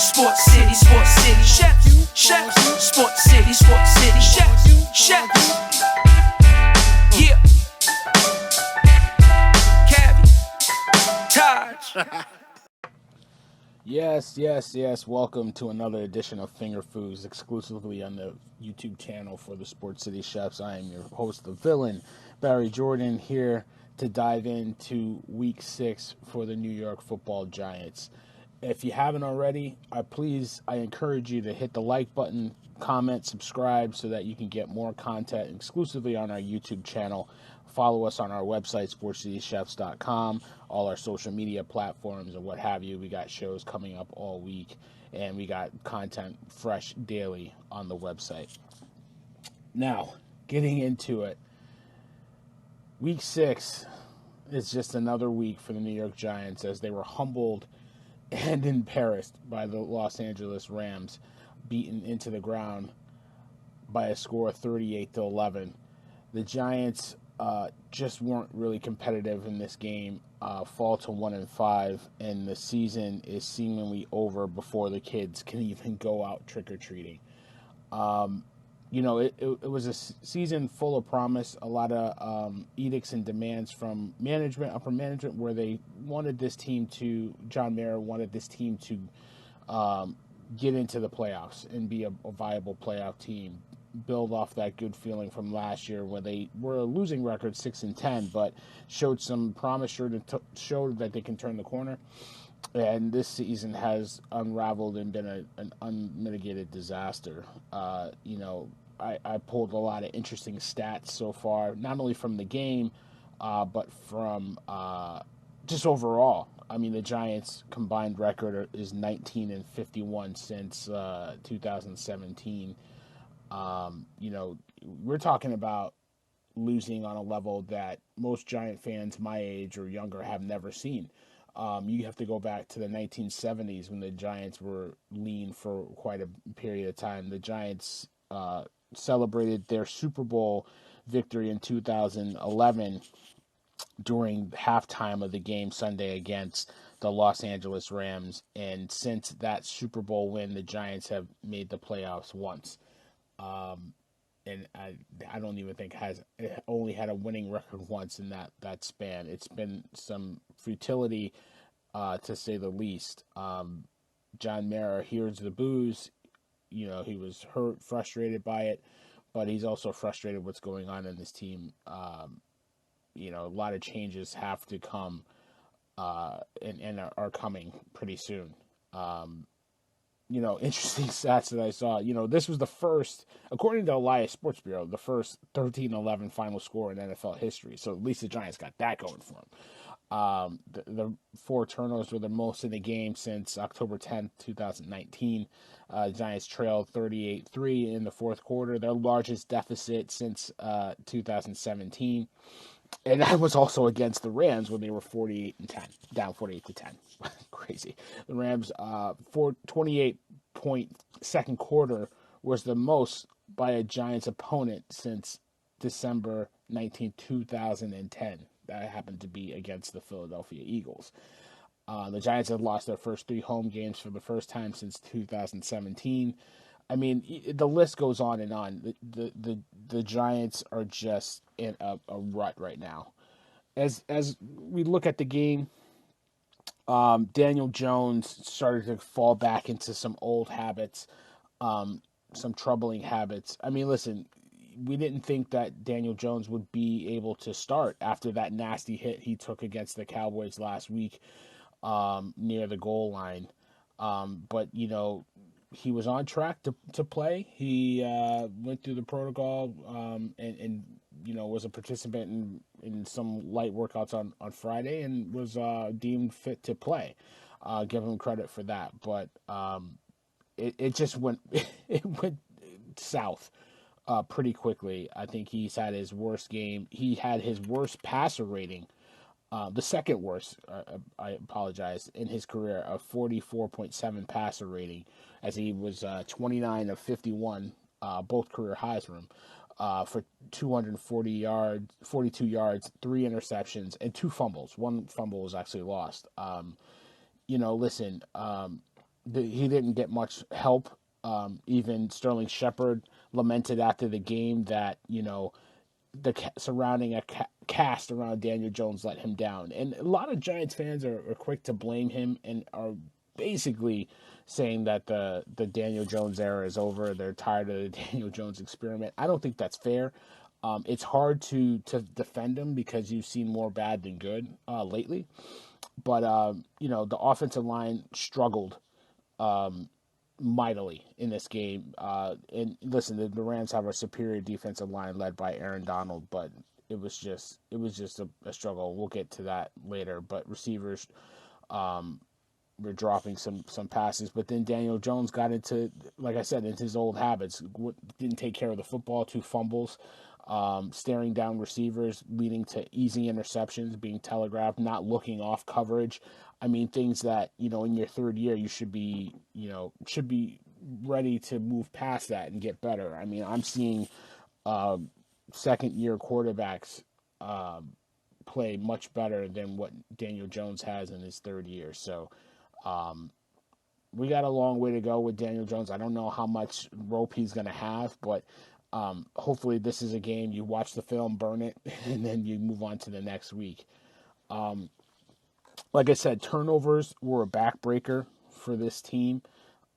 Sports City, chefs, Sports City, chefs. Yeah, Cabby, Taj. Yes. Welcome to another edition of Finger Foods, exclusively on the YouTube channel for the Sports City Chefs. I am your host, the villain, Barry Jordan, here to dive into Week 6 for the New York Football Giants. If you haven't already, I encourage you to hit the like button, comment, subscribe, so that you can get more content exclusively on our YouTube channel. Follow us on our website, sportscitychefs.com, all our social media platforms and what have you. We got shows coming up all week, and we got content fresh daily on the website. Now, getting into it, Week 6 is just another week for the New York Giants as they were humbled and embarrassed by the Los Angeles Rams, beaten into the ground by a score of 38-11. The Giants just weren't really competitive in this game, fall to 1-5, and the season is seemingly over before the kids can even go out trick-or-treating. It was a season full of promise, a lot of edicts and demands from management, upper management, where they wanted this team to, John Mara wanted this team to get into the playoffs and be a viable playoff team, build off that good feeling from last year where they were a losing record 6-10, but showed some promise, showed that they can turn the corner. And this season has unraveled and been an unmitigated disaster. I pulled a lot of interesting stats so far, not only from the game, but from just overall. I mean, the Giants' combined record is 19-51 since 2017. We're talking about losing on a level that most Giant fans my age or younger have never seen. You have to go back to the 1970s when the Giants were lean for quite a period of time. The Giants celebrated their Super Bowl victory in 2011 during halftime of the game Sunday against the Los Angeles Rams. And since that Super Bowl win, the Giants have made the playoffs once. And I don't even think it only had a winning record once in that span. It's been some futility, to say the least. John Mara hears the boos. He was hurt, frustrated by it, but he's also frustrated what's going on in this team. A lot of changes have to come, and are coming pretty soon. Interesting stats that I saw. This was the first, according to Elias Sports Bureau, the first 13-11 final score in NFL history. So at least the Giants got that going for them. The 4 turnovers were the most in the game since October 10th, 2019. Giants trailed 38-3 in the fourth quarter, their largest deficit since 2017. And that was also against the Rams when they were 48-10, down 48-10. Crazy. The Rams, 28-point second quarter was the most by a Giants opponent since December 19, 2010. That happened to be against the Philadelphia Eagles. The Giants had lost their first 3 home games for the first time since 2017. I mean, the list goes on and on. The Giants are just in a rut right now. As we look at the game, Daniel Jones started to fall back into some old habits, some troubling habits. I mean, listen, we didn't think that Daniel Jones would be able to start after that nasty hit he took against the Cowboys last week, near the goal line. But he was on track to play. He went through the protocol, and was a participant in some light workouts on Friday and was deemed fit to play. Give him credit for that. But it just went it went south pretty quickly. I think he's had his worst game. He had his worst passer rating, the second worst, I apologize, in his career, a 44.7 passer rating, as he was 29 of 51, both career highs for him, for 240 yards, 42 yards, 3 interceptions, and 2 fumbles. One fumble was actually lost. Listen, he didn't get much help. Even Sterling Shepard lamented after the game that the surrounding cast around Daniel Jones let him down, and a lot of Giants fans are quick to blame him and are basically saying that the Daniel Jones era is over. They're tired of the Daniel Jones experiment. I don't think that's fair. It's hard to defend him because you've seen more bad than good lately. But the offensive line struggled mightily in this game. And listen, the Rams have a superior defensive line led by Aaron Donald, but it was just a struggle. We'll get to that later. But receivers were dropping some passes, but then Daniel Jones got into, like I said, into his old habits. Didn't take care of the football, 2 fumbles, staring down receivers, leading to easy interceptions, being telegraphed, not looking off coverage. I mean, things that in your third year you should be ready to move past that and get better. I mean, I'm seeing second year quarterbacks play much better than what Daniel Jones has in his third year. So we got a long way to go with Daniel Jones. I don't know how much rope he's going to have, but hopefully this is a game you watch the film, burn it, and then you move on to the next week. Like I said, turnovers were a backbreaker for this team.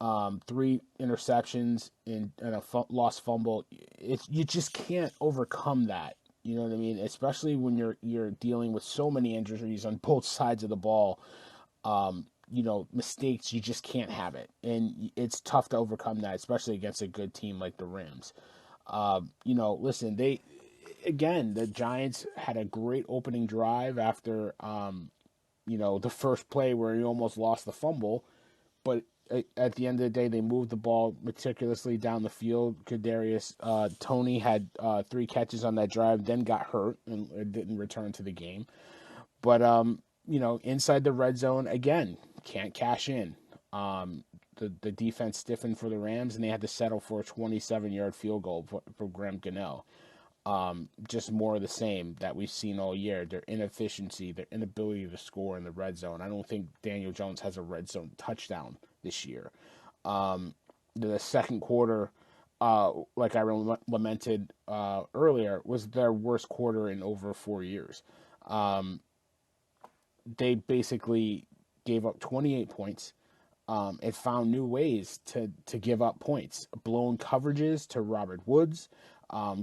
3 interceptions and a lost fumble. You just can't overcome that. You know what I mean? Especially when you're dealing with so many injuries on both sides of the ball. Mistakes, you just can't have it. And it's tough to overcome that, especially against a good team like the Rams. Listen, the Giants had a great opening drive after, the first play where he almost lost the fumble. But at the end of the day, they moved the ball meticulously down the field. Kadarius Toney had 3 catches on that drive, then got hurt and didn't return to the game. But inside the red zone again, can't cash in. The defense stiffened for the Rams, and they had to settle for a 27-yard field goal for Graham Gano. Just more of the same that we've seen all year. Their inefficiency, their inability to score in the red zone. I don't think Daniel Jones has a red zone touchdown this year. The second quarter, like I lamented earlier, was their worst quarter in over 4 years. They basically gave up 28 points. It found new ways to give up points. Blown coverages to Robert Woods,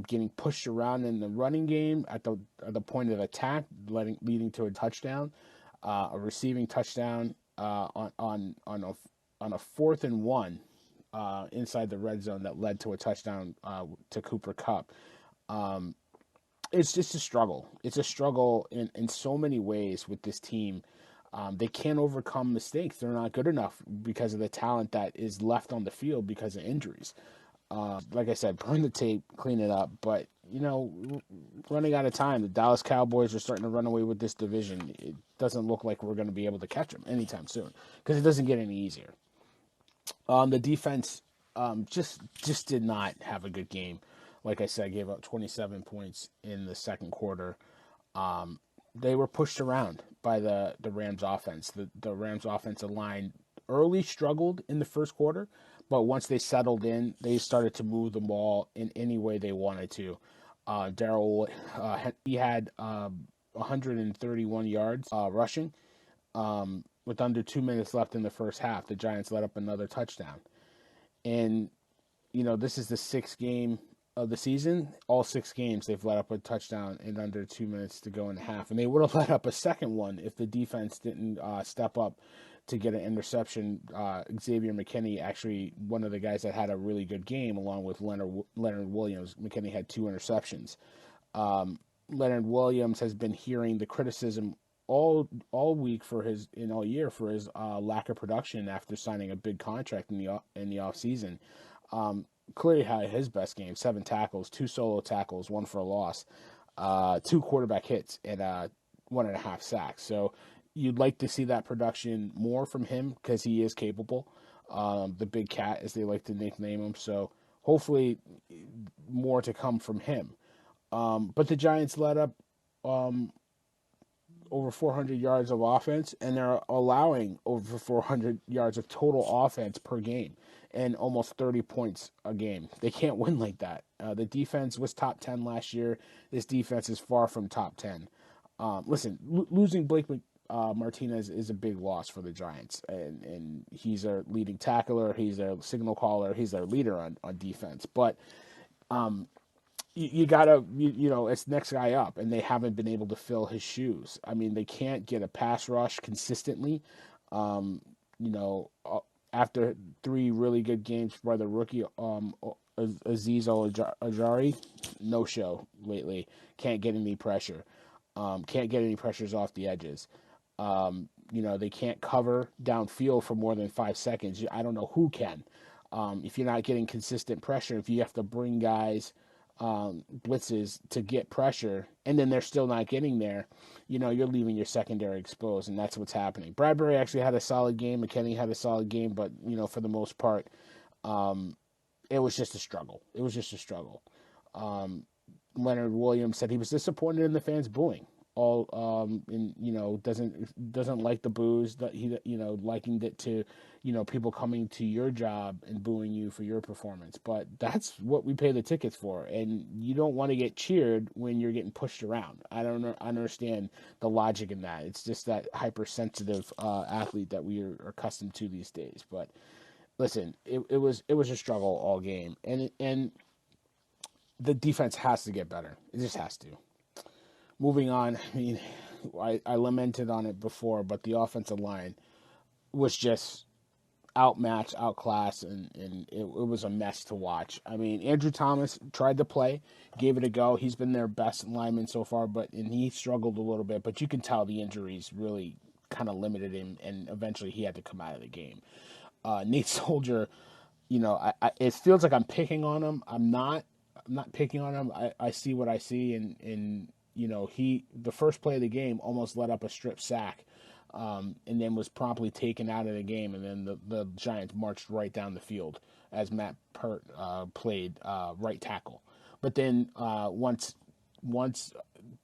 getting pushed around in the running game at the point of attack, leading to a touchdown, a receiving touchdown on a 4th and 1 inside the red zone that led to a touchdown to Cooper Kupp. It's just a struggle. It's a struggle in so many ways with this team. They can't overcome mistakes. They're not good enough because of the talent that is left on the field because of injuries. Like I said, burn the tape, clean it up. But, running out of time, the Dallas Cowboys are starting to run away with this division. It doesn't look like we're going to be able to catch them anytime soon because it doesn't get any easier. The defense just did not have a good game. Like I said, gave up 27 points in the second quarter. They were pushed around by the Rams offense. The Rams offensive line early struggled in the first quarter, but once they settled in, they started to move the ball in any way they wanted to. Darrell, he had 131 yards rushing with under 2 minutes left in the first half. The Giants let up another touchdown. And, this is the 6th game of the season. All 6 games they've let up a touchdown in under 2 minutes to go in the half. And they would have let up a second one if the defense didn't step up to get an interception. Xavier McKinney, actually one of the guys that had a really good game, along with Leonard Williams. McKinney had 2 interceptions. Leonard Williams has been hearing the criticism all week all year for his lack of production after signing a big contract in the off season. Clearly had his best game: 7 tackles, 2 solo tackles, 1 for a loss, 2 quarterback hits, and 1.5 sacks. So you'd like to see that production more from him because he is capable. The big cat, as they like to nickname him. So hopefully more to come from him. But the Giants let up over 400 yards of offense, and they're allowing over 400 yards of total offense per game and almost 30 points a game. They can't win like that. The defense was top 10 last year. This defense is far from top 10. Listen, losing Martinez is a big loss for the Giants, and he's their leading tackler, he's their signal caller, he's their leader on defense. But you gotta, it's next guy up, and they haven't been able to fill his shoes. I mean, they can't get a pass rush consistently. Um, you know, after three really good games by the rookie, Aziz Ajari, no show lately. Can't get any pressure. Can't get any pressures off the edges. They can't cover downfield for more than 5 seconds. I don't know who can. If you're not getting consistent pressure, if you have to bring guys blitzes to get pressure, and then they're still not getting there, you're leaving your secondary exposed, and that's what's happening. Bradbury actually had a solid game. McKinney had a solid game, but, for the most part, it was just a struggle. It was just a struggle. Leonard Williams said he was disappointed in the fans booing. Doesn't like the boos, that he likened it to people coming to your job and booing you for your performance. But that's what we pay the tickets for, and you don't want to get cheered when you're getting pushed around. I don't understand the logic in that. It's just that hypersensitive athlete that we are accustomed to these days. But listen, it was a struggle all game, and the defense has to get better. It just has to. Moving on, I mean, I lamented on it before, but the offensive line was just outmatched, outclassed, and it was a mess to watch. I mean, Andrew Thomas tried to play, gave it a go. He's been their best lineman so far, and he struggled a little bit. But you can tell the injuries really kind of limited him, and eventually he had to come out of the game. Nate Soldier, it feels like I'm picking on him. I'm not picking on him. I see what I see, and the first play of the game almost led up a strip sack, and then was promptly taken out of the game, and then the Giants marched right down the field as Matt Pert played right tackle. But then once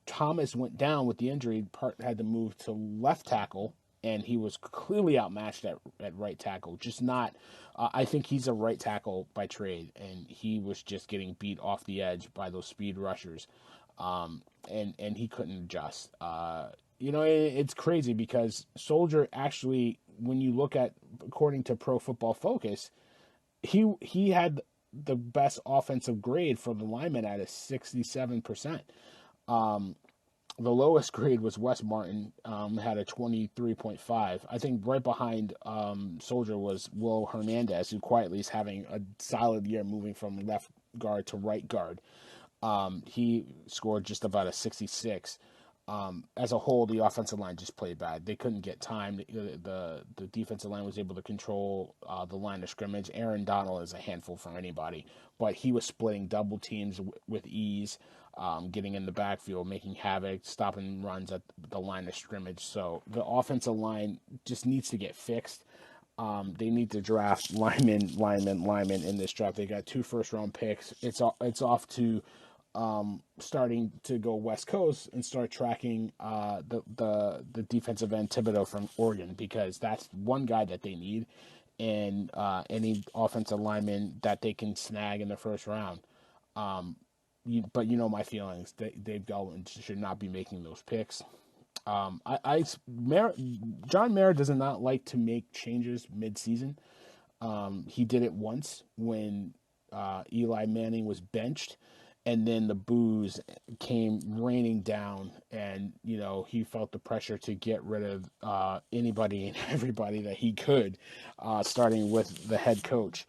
Thomas went down with the injury, Pert had to move to left tackle, and he was clearly outmatched at right tackle. Just not, I think he's a right tackle by trade, and he was just getting beat off the edge by those speed rushers. And he couldn't adjust. It's crazy because Soldier actually, when you look at, according to Pro Football Focus, he had the best offensive grade for the lineman at a 67%. The lowest grade was Wes Martin, had a 23.5. I think right behind Soldier was Will Hernandez, who quietly is having a solid year moving from left guard to right guard. He scored just about a 66. As a whole, the offensive line just played bad. They couldn't get time. The defensive line was able to control the line of scrimmage. Aaron Donald is a handful for anybody, but he was splitting double teams with ease, getting in the backfield, making havoc, stopping runs at the line of scrimmage. So the offensive line just needs to get fixed. They need to draft linemen in this draft. They got 2 first-round picks. It's off to starting to go West Coast and start tracking the defensive end Thibodeau from Oregon, because that's one guy that they need, and any offensive lineman that they can snag in the first round. But my feelings. Dave Gettleman should not be making those picks. John Mara does not like to make changes mid-season. He did it once when Eli Manning was benched, and then the boos came raining down, and he felt the pressure to get rid of anybody and everybody that he could, starting with the head coach.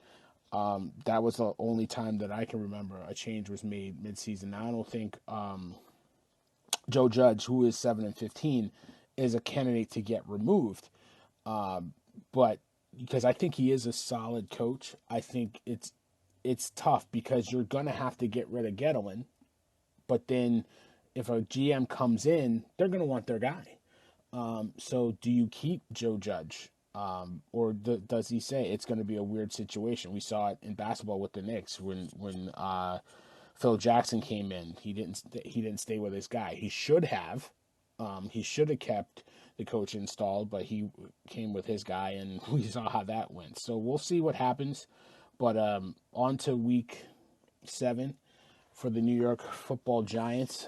That was the only time that I can remember a change was made mid-season. I don't think Joe Judge, who is 7-15, is a candidate to get removed, but because I think he is a solid coach, I think it's tough because you're going to have to get rid of Gettleman, but then if a GM comes in, they're going to want their guy. So do you keep Joe Judge? Or does he say it's going to be a weird situation? We saw it in basketball with the Knicks when Phil Jackson came in. He didn't stay with his guy. He should have, He should have kept the coach installed, but he came with his guy, and we saw how that went. So we'll see what happens. But on to week 7 for the New York Football Giants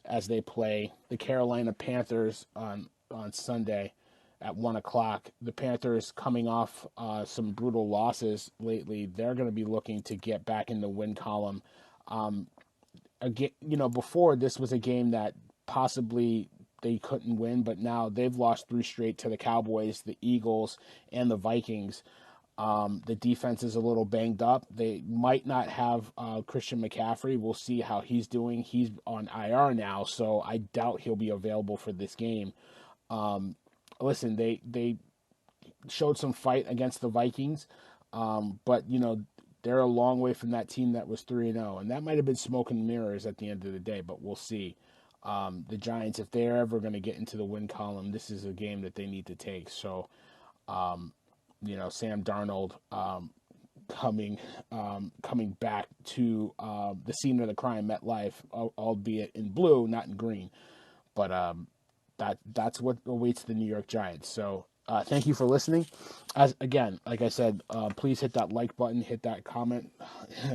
as they play the Carolina Panthers on Sunday at 1 o'clock. The Panthers coming off some brutal losses lately. They're going to be looking to get back in the win column. Again, before this was a game that possibly they couldn't win, but now they've lost 3 straight to the Cowboys, the Eagles, and the Vikings. The defense is a little banged up. They might not have Christian McCaffrey. We'll see how he's doing. He's on IR now, so I doubt he'll be available for this game. Listen, they showed some fight against the Vikings, but they're a long way from that team that was 3-0, and that might have been smoke and mirrors at the end of the day, but we'll see. The Giants, if they're ever going to get into the win column, this is a game that they need to take. So, Sam Darnold coming back to the scene of the crime, MetLife, albeit in blue, not in green, but that's what awaits the New York Giants. So. Thank you for listening. Again, like I said, please hit that like button, hit that comment,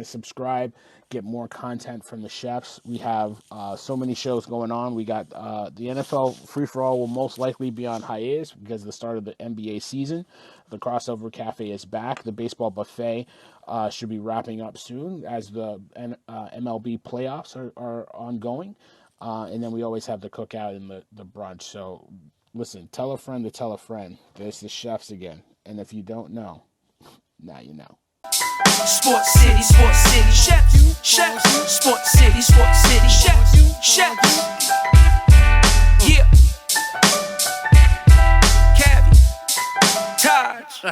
subscribe, get more content from the chefs. We have so many shows going on. We got the NFL free-for-all will most likely be on hiatus because of the start of the NBA season. The Crossover Cafe is back. The baseball buffet should be wrapping up soon as the MLB playoffs are ongoing. And then we always have the cookout and the brunch. So listen, tell a friend to tell a friend. There's the chefs again. And if you don't know, now you know. Sports City, chefs, Sports City, chefs, yeah. Cabby, Taj.